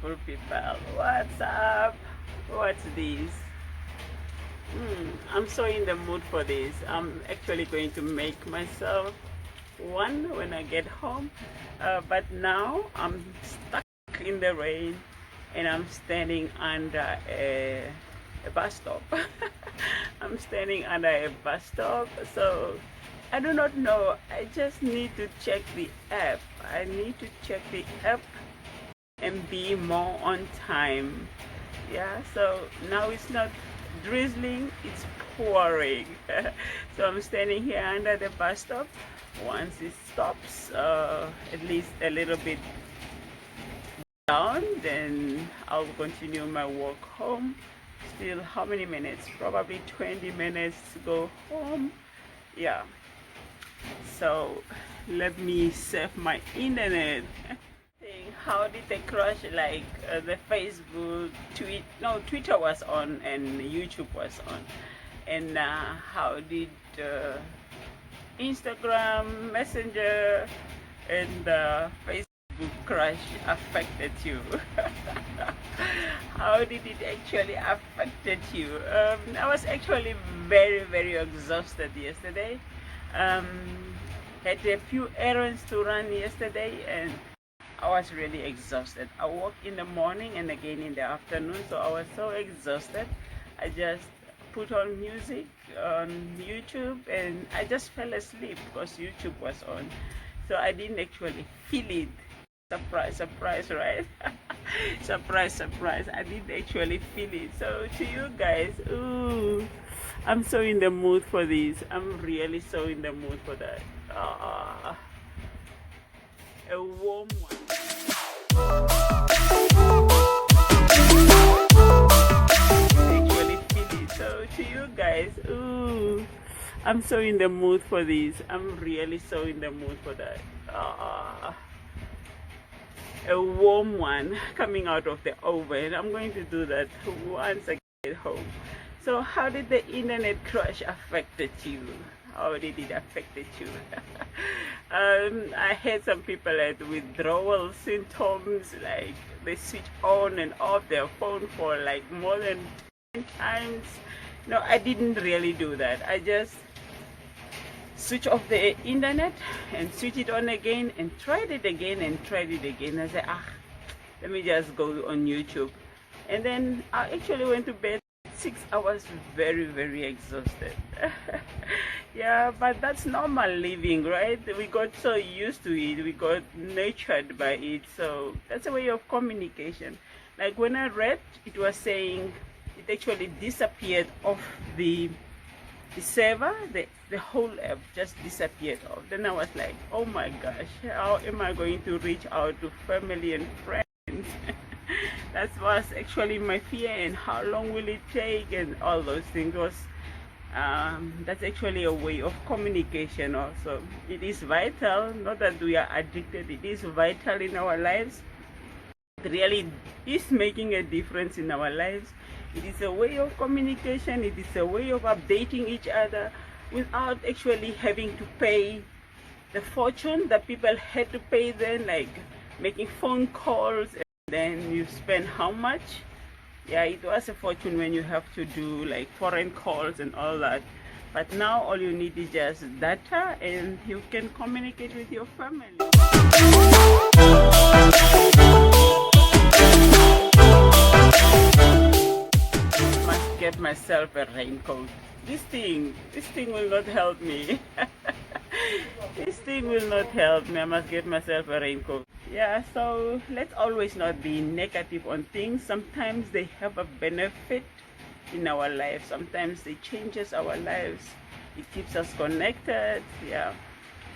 beautiful people. What's up? What's this? I'm so in the mood for this. I'm actually going to make myself one when I get home. But now I'm stuck in the rain and I'm standing under a bus stop. I'm standing under a bus stop. So I do not know. I just need to check the app. I need to check the app and be more on time. Yeah, so now it's not drizzling, it's pouring. So I'm standing here under the bus stop. Once it stops at least a little bit down, then I'll continue my walk home. Still how many minutes? Probably 20 minutes to go home. Yeah, so let me save my internet. How did they crush, like the Facebook, Twitter was on and YouTube was on, and how did Instagram, Messenger, and Facebook crush affected you? How did it actually affected you? I was actually very exhausted yesterday. Had a few errands to run yesterday and I was really exhausted. I work in the morning and again in the afternoon, so I was so exhausted. I just put on music on YouTube and I just fell asleep because YouTube was on. So I didn't actually feel it. Surprise, right? Surprise. I didn't actually feel it. So to you guys, ooh, I'm so in the mood for this. I'm really so in the mood for that. A warm one. Actually feel it. So to you guys, ooh, I'm so in the mood for this. I'm really so in the mood for that. A warm one coming out of the oven. I'm going to do that once I get home. So how did the internet crash affected you? How did it affect you? I had some people at withdrawal symptoms, like they switch on and off their phone for like more than 10 times. No, I didn't really do that. I just switch off the internet and switch it on again and tried it again and tried it again. I said, let me just go on YouTube. And then I actually went to bed 6 hours, very exhausted. Yeah, but that's normal living, right? We got so used to it, we got nurtured by it, so that's a way of communication. Like when I read, it was saying it actually disappeared off the server, the whole app just disappeared off. Then I was like, oh my gosh, how am I going to reach out to family and friends? That was actually my fear, and how long will it take and all those things. Was that's actually a way of communication also. It is vital, not that we are addicted, it is vital in our lives. It really is making a difference in our lives. It is a way of communication, it is a way of updating each other without actually having to pay the fortune that people had to pay then, like making phone calls. Then you spend how much? Yeah, it was a fortune when you have to do like foreign calls and all that. But now all you need is just data and you can communicate with your family. Must get myself a raincoat. This thing will not help me. This thing will not help me. I must get myself a raincoat. Yeah, so let's always not be negative on things. Sometimes they have a benefit in our lives. Sometimes they changes our lives. It keeps us connected. Yeah,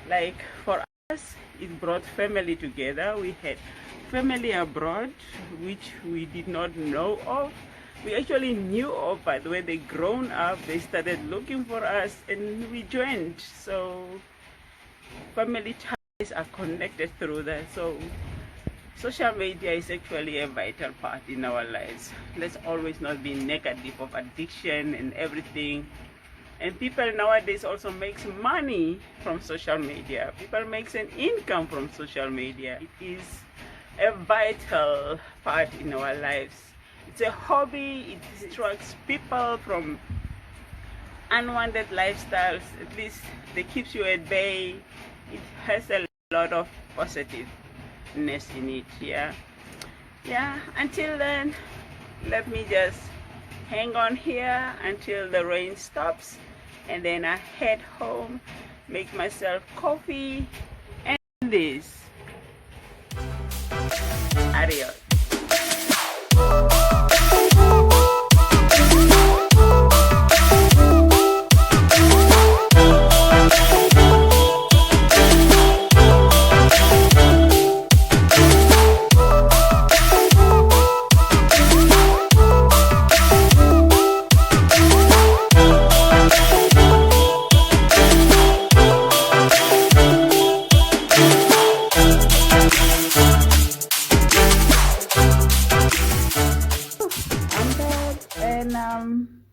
like for us, it brought family together. We had family abroad, which we did not know of. We actually knew of, but when they grown up, they started looking for us and we joined. So family ties are connected through that. So social media is actually a vital part in our lives. Let's always not be negative of addiction and everything. And people nowadays also makes money from social media. People makes an income from social media. It is a vital part in our lives. It's a hobby. It distracts people from unwanted lifestyles. At least it keeps you at bay. It has a lot of positiveness in it. Yeah, until then, let me just hang on here until the rain stops, and then I head home, make myself coffee and this. Adios.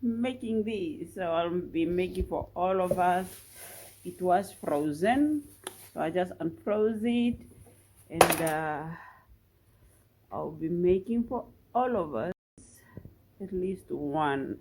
Making these, so I'll be making for all of us. It was frozen, so I just unfroze it, and I'll be making for all of us at least one.